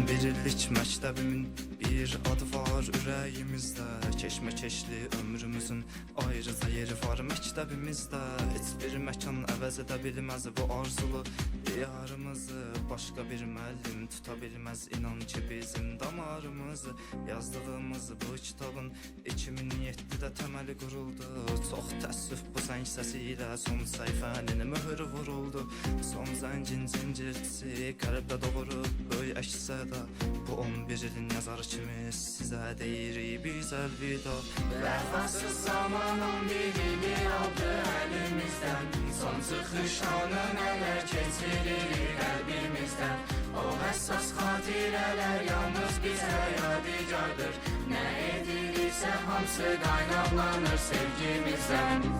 11 illik məktebimin bir adı var ürəyimizdə. Keşməkeşli ömrümüzün ayrıca yeri var məktəbimizdə. Heç bir məkan əvəz edə bilməz bu arzulu diyarımızı. Başqa bir müəllim tuta bilməz inan ki bizim damarımızı. Yazdığımız bu kitabın 2007-də təməli quruldu. Çox təəssüf bu zəng səsi ilə son səhifənin möhrü vuruldu. Son zəngin zincirçisi qəlbdə doğurub böyük əks-səda. Bu 11 ilin yazarı kimi sizə deyirik biz əlvida. Vəfasız zaman 11 ili aldı əlimizdən. Son çıxış anı nələr keçiririk qəlbimizdən. O həssas xatirələr yalnız bizə yadigardır. Nə edilirsə hamısı qaynaqlanır sevgimizdən.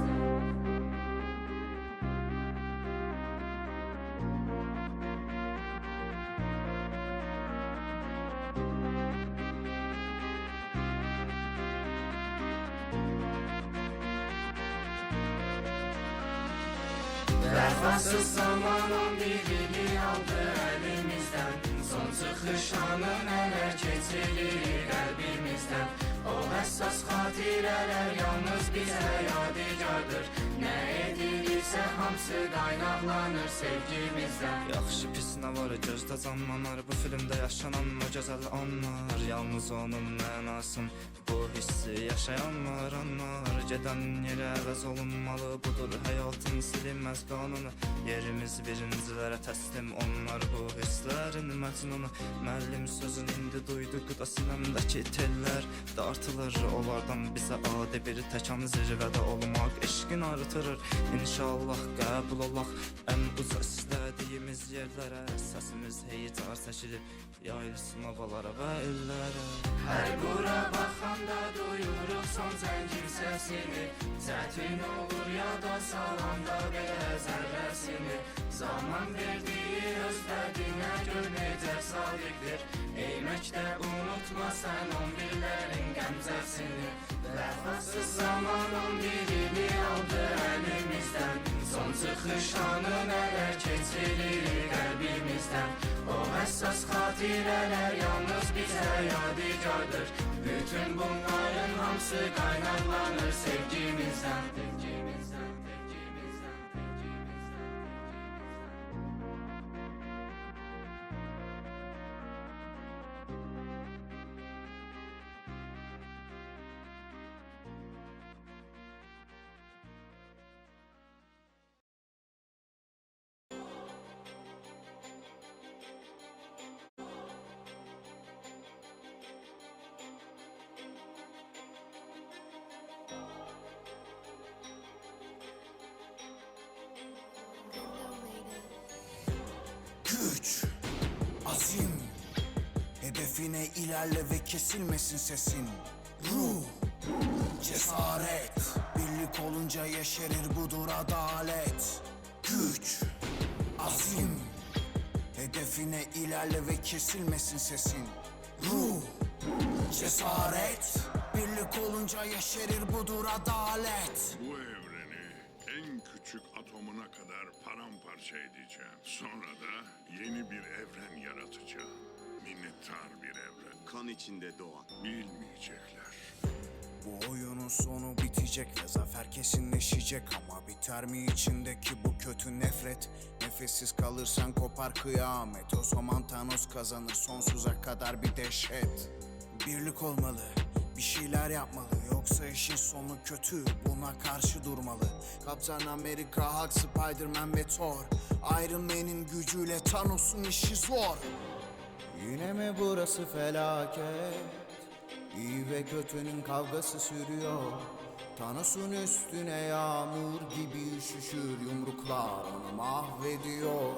Vəfasız zaman 11 ili aldı əlimizdən. Son çıxış anı nələr keçiririk qəlbimizdən. O həssas xatirələr yalnız bizə yadigardır. Nə edilirsə hamısı qaynaqlanır sevgimizdən. Yaxşı pis nə var gözdə canlanar bu filmdə yaşanan o gözəl anlar. Yalnız onun mənasın bu hissi yaşayanlar anlar. Gedən yerə əvəz olunmalı budur həyatın silinməz qanunu. Yerimiz birincilərə təslim onlar bu hisslərin məcnunu. Müəllim sözün indi duydu quda sinəmdəki tellər dartılır. Onlardan bizə adi bir təkan zirvədə olmaq eşqin artırır. İnşallah qəbul olaq ən uca istədiyimiz yerlərə. Səsimiz heyecar çəkilib yayılsın ovalara və illərə. Hər bura baxanda duyuruq son zəngin səsini. Çətin olur yada salanda belə zərrəsini. Zaman verdiyi özlədinə gör necə sadiqdir. Ey məktəb unutma sən 11-lərin qəmzəsini. Vəfasız zaman 11 ili aldı əlimizdən. Son çıxış anı nələr keçiririk qəlbimizdən. O həssas xatirələr yalnız bizə yadigardır. Bütün bunların hamısı qaynaqlanır sevgimizdən. Güç, azim, hedefine ilerle ve kesilmesin sesin. Ruh, cesaret, birlik olunca yeşerir budur adalet. Güç, azim, hedefine ilerle ve kesilmesin sesin. Ruh, cesaret, birlik olunca yeşerir budur adalet. Bu evreni en küçük atomuna kadar paramparça edeceğim. Sonra da yeni bir evren yaratacağım. Minnettar bir evren. Kan içinde doğan. Bilmeyecekler. Bu oyunun sonu bitecek ve zafer kesinleşecek. Ama biter mi içindeki bu kötü nefret? Nefessiz kalırsan kopar kıyamet. O zaman Thanos kazanır sonsuza kadar bir dehşet. Birlik olmalı, bir şeyler yapmalı. Yoksa işin sonu kötü, buna karşı durmalı. Kaptan Amerika, Hulk, Spider-Man ve Thor. Iron Man'in gücüyle Thanos'un işi zor. Yine mi burası felaket? İyi ve kötünün kavgası sürüyor. Thanos'un üstüne yağmur gibi üşüşür. Yumruklar onu mahvediyor.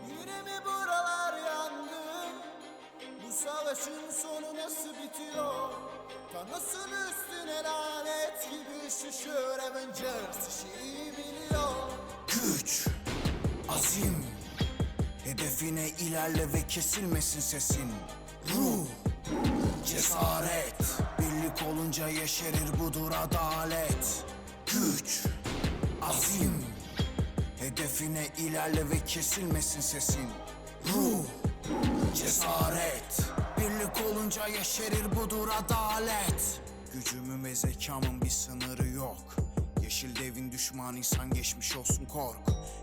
Yine mi buralar yandı? Bu savaşın sonu nasıl bitiyor? Thanos'un üstüne lanet gibi üşüşür. Avengers işi iyi biliyor. Güç, azim, hedefine ilerle ve kesilmesin sesin. Ruh, cesaret, birlik olunca yeşerir budur adalet. Güç, azim, hedefine ilerle ve kesilmesin sesin. Ruh, Cesaret, birlik olunca yeşerir budur adalet. Gücümün ve zekamın bir sınırı yok. Yeşil devin düşmanıysan geçmiş olsun kork.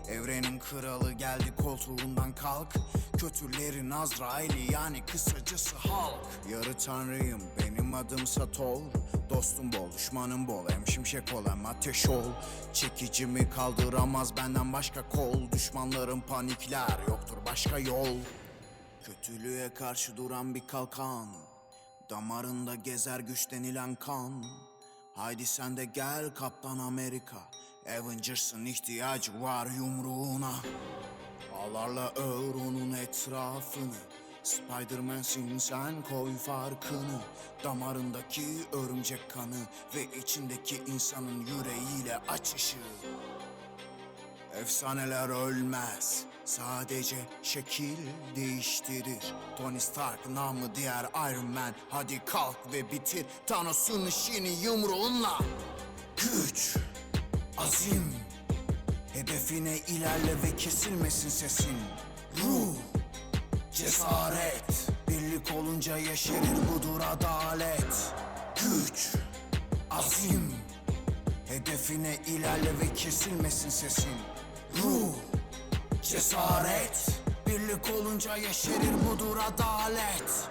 Evrenin kralı geldi koltuğundan kalk. Kötülerin Azrail'i yani kısacası halk. Yarı tanrıyım benim adımsa Thor. Dostum bol düşmanım bol, hem şimşek ol hem ateş ol. Çekicimi kaldıramaz benden başka kol. Düşmanlarım panikler, yoktur başka yol. Kötülüğe karşı duran bir kalkan, damarında gezer güç denilen kan. Haydi sen de gel Kaptan Amerika, Avengers'ın ihtiyacı var yumruğuna. Ağlarla ör onun etrafını, Spider-Man'sin sen koy farkını. Damarındaki örümcek kanı ve içindeki insanın yüreğiyle aç ışığı. Efsaneler ölmez, sadece şekil değiştirir. Tony Stark namı diğer Iron Man. Hadi kalk ve bitir Thanos'un işini yumruğunla. Güç, azim, hedefine ilerle ve kesilmesin sesin. Ruh, cesaret, birlik olunca yeşerir budur adalet. Güç, azim, hedefine ilerle ve kesilmesin sesin. Ruh, cesaret, birlik olunca yeşerir budur adalet.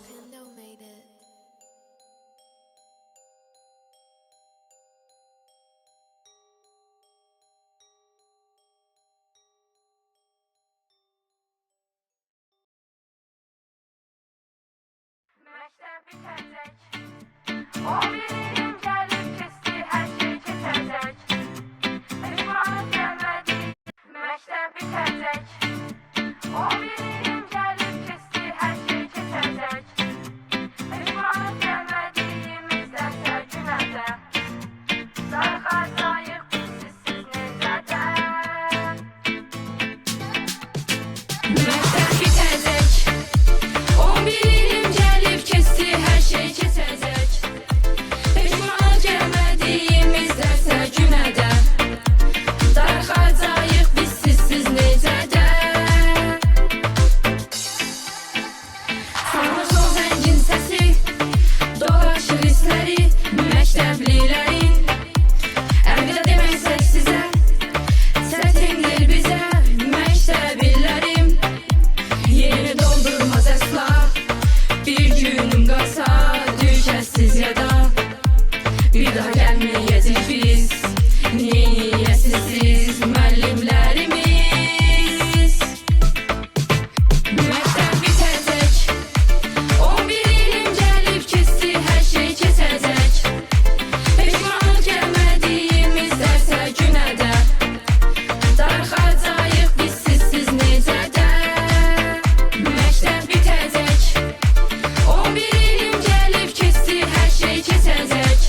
Pendo made it. Meşte bitecek. O birinin gelip kesti her şey kesecek. Pişmanlık gelmedi. Meşte bitecek. O birinin gelip kesti her şey kesecek. Pişmanlık gelmediğimizde günede. Sarkacayık biz sizsiz necədə. Meşte bitecek. O birinin gelip kesti her şey kesecek. Pişmanlık gelmediğimiz derse günede. Darxacayıq biz sizsiz necədə. Sanırsın zəngin səsi dolaşır hissləri məktəblilərin. Əgər deməsək sizə çətindir bizə məktəb illərim. Yeni doldurmaz əsla bir günüm qalsa düşəsiz ya da bir daha gəlməyəcək biz. Niyəsiz müəllimlərimiz. Məktəb bitəcək. 11 ilim gəlib kesti hər şey kesəcək. Pişmanlıq gəlmədiyimiz dərsə günədə. Darxacayıq biz sizsiz necədə. Məktəb bitəcək. 11 ilim gəlib kesti hər şey kesəcək.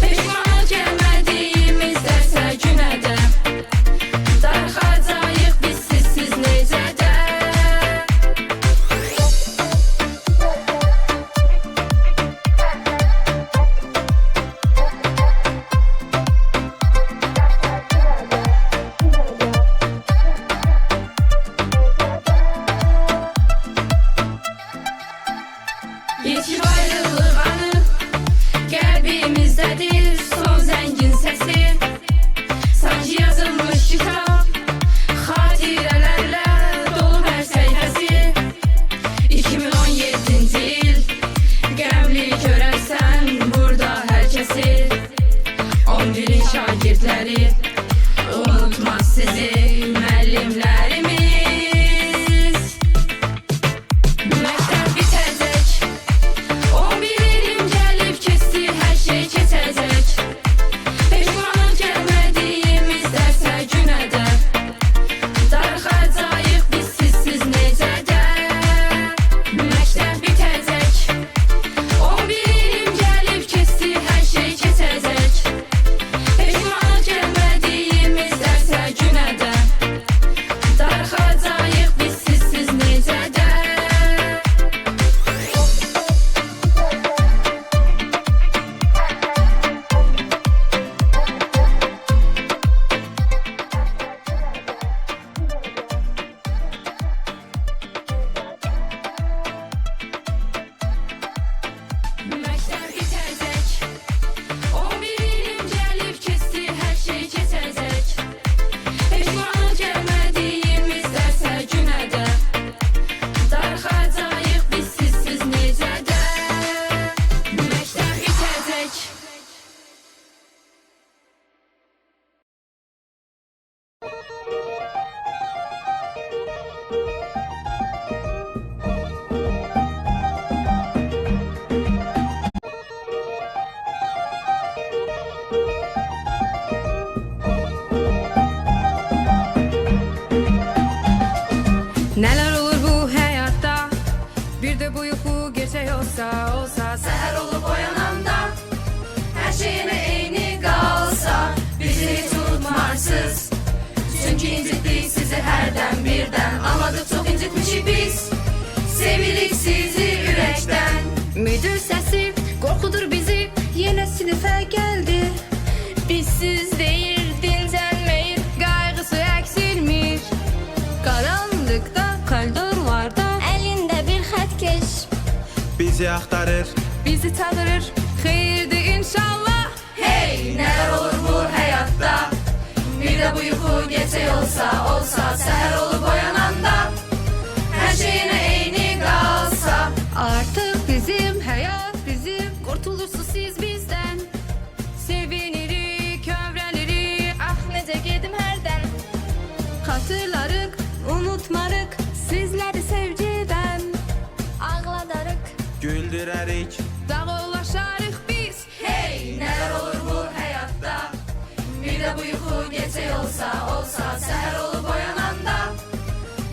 Pişmanlıq gəlmədiyimiz dərsə günədə. Darxacayıq biz sizsiz necədə. Yetib ayrılıq anı qəlbimizdədir son zəngin səsi. Sanki yazılmış kitab xatirələrlə dolu hər səhifəsi. 2017-ci il qəmli görərsən burada hər kəsi. 11-in şagirdləri unutmaz sizi müəllimlərimiz. Məktəb bitəcək. 11 ilim gəlib kesti hər şey kesəcək. Pişmanlıq gəlmədiyimiz dərsə günədə. Darxacayıq biz sizsiz necədə. Məktəb bitəcək. 11 ilim gəlib kesti hər şey kesəcək. Pişmanlıq gəlmədiyimiz dərsə günədə. ki incitdik sizi hərdən birdən. Anladık çox incitmişik biz, sevirik sizi ürəkdən. Müdür səsi qorxudur bizi, yenə sinifə gəldi. Bizsiz deyir, dincəlməyir, qayğısı əksilmir. Qaranlıqda, koridorlarda əlində bir xətkeş Bizi axtarır, bizi çağırır, xeyirdir inşallah. Hey, nələr olur bu həyatda? Bir də bu yuxu gecə olsa, səhər olub oyananda hər şeyinə eyni qalsa. Artıq bizim həyat bizim, qurtulursunuz siz bizdən. Sevinirik, kövrəlirik, ah necə gedim hərdən. Xatırlarıq, unutmarıq sizləri sevgidən. Ağladarıq, güldürərik. dağıllaşarıq biz. Hey, nələr olur bu həyatda? Bir də bu yuxu gecə olsa, səhər olub oyananda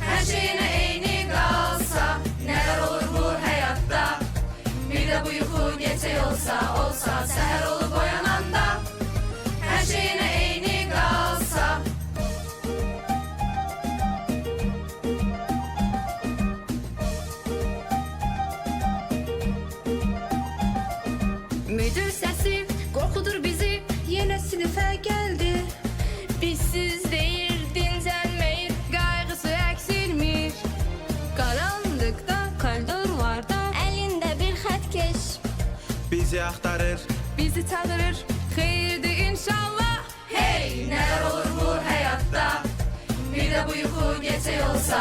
hər şeyinə eyni qalsa. Nələr olur bu həyatda? Bir də bu yuxu gecə olsa, səhər olub oyananda hər şeyinə eyni qalsa. Müdür səsi qorxudur bizi, yenə sinifə gəldi. Bizsiz deyir, dincəlməyir, qayğısı əksilmir. Qaranlıqda, koridorlarda əlində bir xətkeş Bizi axtarır, bizi çağırır, xeyirdir inşallah. Hey, nələr olur bu həyatda? Bir də bu yuxu gecə olsa,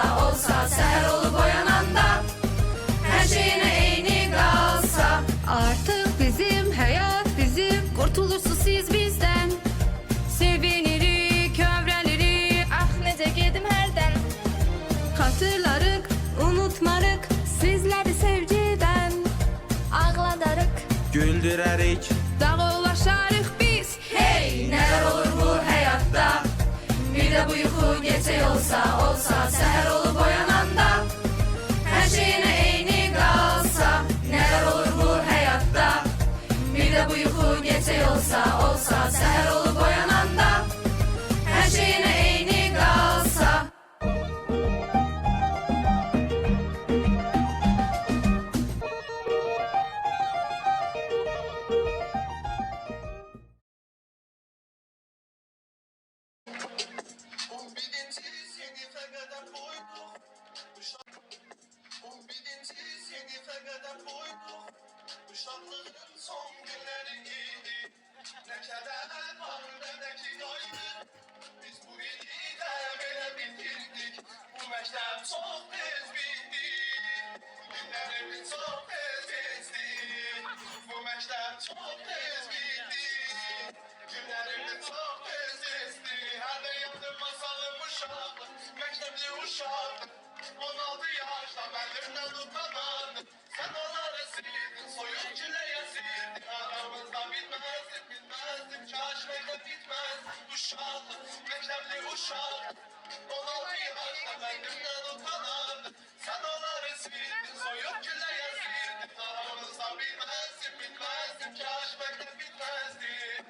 səhər olub oyananda hər şeyinə eyni qalsa. Artıq bizim həyat bizim, qurtulursunuz siz bizdən. Sevinirik, kövrəlirik, ah necə gedim hərdən. Xatırlarıq, unutmarıq sizləri sevgidən. Ağladarıq, güldürərik. dağıllaşarıq biz. Hey, nələr olur bu həyatda? Bir də bu yuxu gecə olsa, səhər olub oyananda hər şeyinə eyni qalsa. Nələr olur bu həyatda? Bir də bu yuxu gecə olsa, səhər olub oyananda hər şeyinə eyni qalsa. Uşaqlığın son günləri idi. Nə kədər vardı, nə ki qaydı. Biz bu ili də belə bitirdik. Bu məktəb çox tez bitdi. Günlərimiz çox tez keçdi. Bu məktəb çox tez bitdi. Günlərimiz çox tez keçdi. Hələ yadım masalım uşaqlıq, məktəbli uşaqlıq. 16 yaşda müəllimdən utanardı. Sen onları sildin, soyun küleye sildin. Aramızda bilmezdim, kaş mektep bitmez. Uşaklık, mektepli uşak. 16 yaşta bendimden utanardı. Sen onları sildin, soyun küleye sildin. Aramızda bilmezdim, kaş mektep bitmezdi.